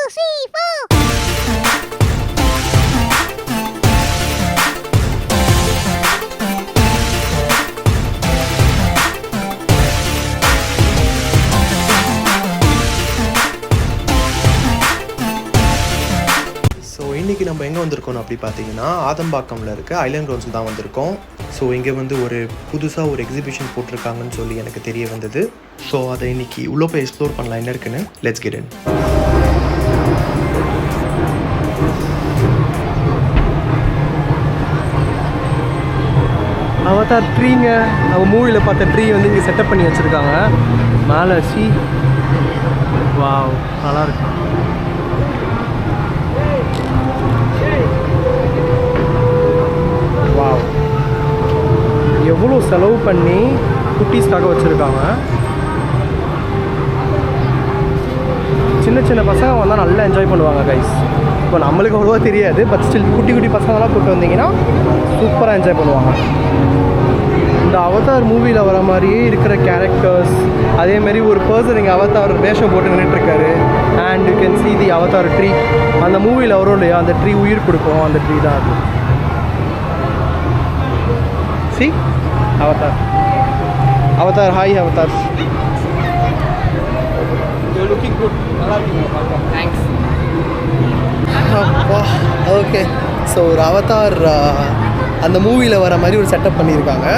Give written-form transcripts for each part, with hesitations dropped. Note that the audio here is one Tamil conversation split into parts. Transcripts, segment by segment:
3, 4. இன்றைக்கி நம்ம எங்கே வந்திருக்கோம் அப்படி பார்த்தீங்கன்னா ஆதம்பாக்கமில் இருக்க ஐலண்ட் கிரவுண்ட்ஸில் தான் வந்திருக்கோம். ஸோ இங்கே வந்து ஒரு புதுசாக ஒரு எக்ஸிபிஷன் போட்டிருக்காங்கன்னு சொல்லி எனக்கு தெரிய வந்தது. ஸோ அதை இன்றைக்கி உள்ளே போய் எக்ஸ்ப்ளோர் பண்ணலாம் என்ன இருக்குன்னு. Let's get in. அவதார் ட்ரீங்க, நம்ம மூவியில் பார்த்த ட்ரீ வந்து இங்கே செட்டப் பண்ணி வச்சுருக்காங்க. மேலே சி வாவ், நல்லாயிருக்கு. வாவ், எவ்வளோ செலவு பண்ணி குட்டீஸ்க்காக வச்சுருக்காங்க. சின்ன சின்ன பசங்க வந்தால் நல்லா என்ஜாய் பண்ணுவாங்க கைஸ். இப்போ நம்மளுக்கு அவ்வளோவா தெரியாது, பட் ஸ்டில் குட்டி குட்டி பசங்களாம் கூப்பிட்டு வந்தீங்கன்னா சூப்பராக என்ஜாய் பண்ணுவாங்க. இந்த அவதார் மூவியில் வர மாதிரியே இருக்கிற கேரக்டர்ஸ், அதேமாரி ஒரு பர்சன் இங்கே அவதார் வேஷம் போட்டு நின்றுட்டுருக்காரு. And you can see the Avatar tree. அந்த மூவியில் வரும் இல்லையா, அந்த ட்ரீ உயிர் கொடுக்கும், அந்த ட்ரீ தான் அது. C Avatar, Avatar, hi Avatar. Looking good, நல்லா இருக்கீங்க பார்க்க. தேங்க்ஸ். ஓகே, ஸோ ஒரு அவதார் அந்த மூவியில் வர மாதிரி ஒரு செட்டப் பண்ணியிருக்காங்க.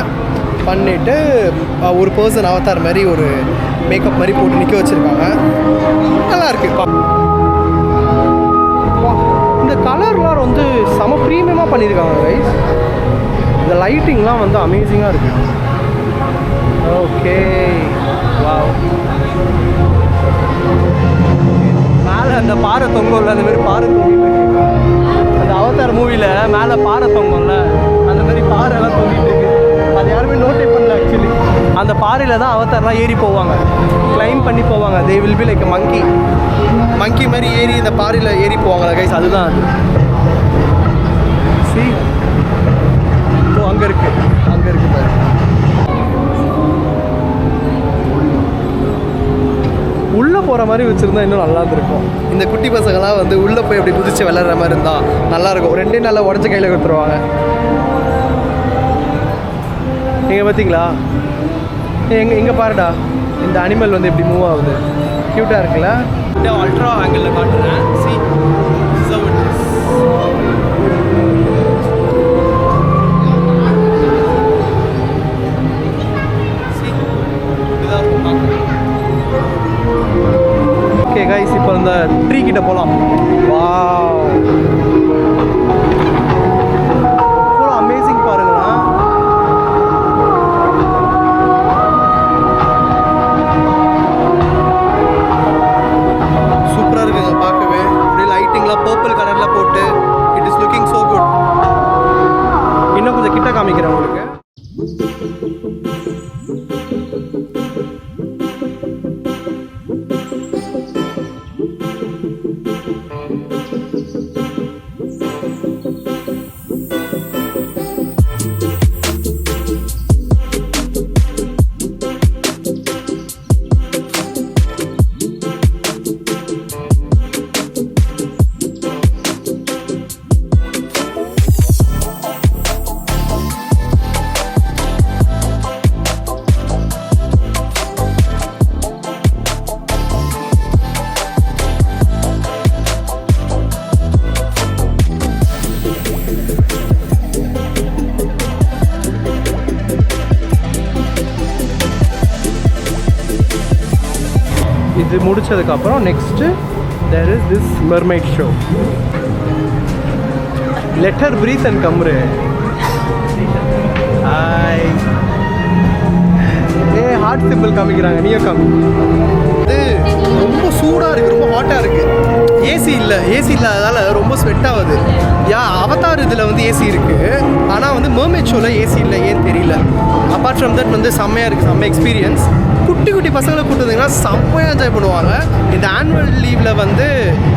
பண்ணிவிட்டு ஒரு பர்சன் அவதார் மாதிரி ஒரு மேக்கப் மாதிரி போட்டு நிற்க வச்சுருக்காங்க. நல்லாயிருக்கு. இந்த கலர்லாம் வந்து செம ப்ரீமியமாக பண்ணியிருக்காங்க கைஸ். இந்த லைட்டிங்லாம் வந்து அமேசிங்காக இருக்குது. Okay, wow. மேலே அந்த பாறை தொங்கல்ல, அந்த மாதிரி பாறை தொங்கிட்டு இருக்கு. அந்த அவதார் மூவியில் மேலே பாறை தொங்கல்ல, அந்த மாதிரி பாறைலாம் தொங்கிட்டு இருக்கு. அது யாருமே நோட்டே பண்ணல ஆக்சுவலி. அந்த பாறையில் தான் அவதார்லாம் ஏறி போவாங்க, கிளைம் பண்ணி போவாங்க. தே வில் பி லைக் மங்கி மாதிரி ஏறி இந்த பாறையில் ஏறி போவாங்களா கைஸ், அதுதான் அது. சி, அங்கே இருக்கு, அங்கே இருக்கு பாரு. உள்ளே போகிற மாதிரி வச்சுருந்தா இன்னும் நல்லா இருந்திருக்கும். இந்த குட்டி பசங்களாம் வந்து உள்ளே போய் அப்படி குதிச்சு விளையாடுற மாதிரி இருந்தால் நல்லாயிருக்கும். 2 நாளில் உடஞ்ச கையில் கொடுத்துருவாங்க. நீங்கள் பார்த்தீங்களா, எங்கே பாருடா, இந்த அனிமல் வந்து எப்படி மூவ் ஆகுது, க்யூட்டாக இருக்குல்ல. அல்ட்ரா ஆங்கிளில் காட்டுறேன். சி, ஓகே கைஸ், இப்போ அந்த ட்ரீ கிட்ட போகலாம். வாவ், எவ்வளோ அமேசிங் பாருங்களேன். சூப்பராக இருக்குங்க பார்க்கவே. அப்படியே லைட்டிங்லாம் பர்பிள் கலரில் போட்டு it is looking so good. இன்னும் கொஞ்சம் கிட்ட காமிக்கிறேன் உங்களுக்கு. இது முடிச்சதுக்கப்புறம் next there is this mermaid show. Let her breathe and கம்ரு. ஹாய். ஹார்ட் சிம்பிள் காமிக்கிறாங்க, நீயும் காமி. இது ரொம்ப சூடாக இருக்குது, ரொம்ப ஹாட்டாக இருக்குது. ஏசி இல்லாததால் ரொம்ப ஸ்வெட் ஆகுது. அவதார் இதில் வந்து ஏசி இருக்குது, ஆனால் வந்து மெர்மைட் ஷோவில் ஏசி இல்லை, ஏன்னு தெரியல. அப்பார்ட் ஃப்ரம் தட் வந்து செம்மையாக இருக்குது, செம்ம எக்ஸ்பீரியன்ஸ். குட்டி குட்டி பசங்களை கூப்பிட்டு வந்தீங்கன்னா செம்மையாக என்ஜாய் பண்ணுவாங்க. இந்த ஆனுவல் லீவில் வந்து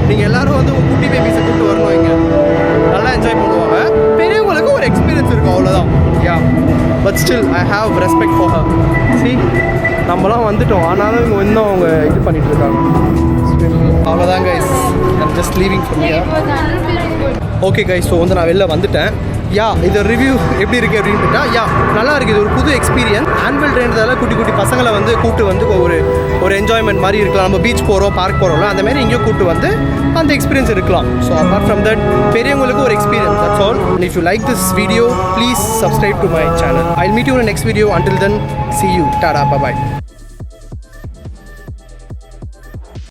நீங்கள் எல்லோரும் வந்து குட்டி பேபிஸை கூப்பிட்டு வரணும், இங்கே நல்லா என்ஜாய் பண்ணுவாங்க. பெரியவங்களுக்கு ஒரு எக்ஸ்பீரியன்ஸ் இருக்கும், அவ்வளோதான். Yeah, but still I have respect for her. See, நம்மலாம் வந்துட்டோம், ஆனாலும் இங்கே இன்னும் அவங்க இது பண்ணிகிட்டு இருக்காங்க. அவ்வளோதான் கைஸ், இந்த just leaving from here. Okay guys, so வந்து நான் வெளில வந்துட்டேன். இது ரிவ்யூ எப்படி இருக்குது அப்படின்னு கேட்டால் நல்லா இருக்குது. இது ஒரு புது எக்ஸ்பீரியன்ஸ். ஆனுவல் டேன்றதால குட்டி குட்டி பசங்களை வந்து கூப்பிட்டு வந்து ஒரு என்ஜாய்மெண்ட் மாதிரி இருக்கலாம். நம்ம பீச் போகிறோம், பார்க் போகிறோம்ல, அந்த மாதிரி எங்கேயும் கூப்பிட்டு வந்து அந்த எக்ஸ்பீரியன்ஸ் இருக்கலாம். ஸோ அப்பார்ட் ஃப்ரம் தட் பெரியவங்களுக்கு ஒரு experience. That's all. If you like this video please subscribe to my channel. I will meet you in next video. Until then, see you. Tada, bye bye.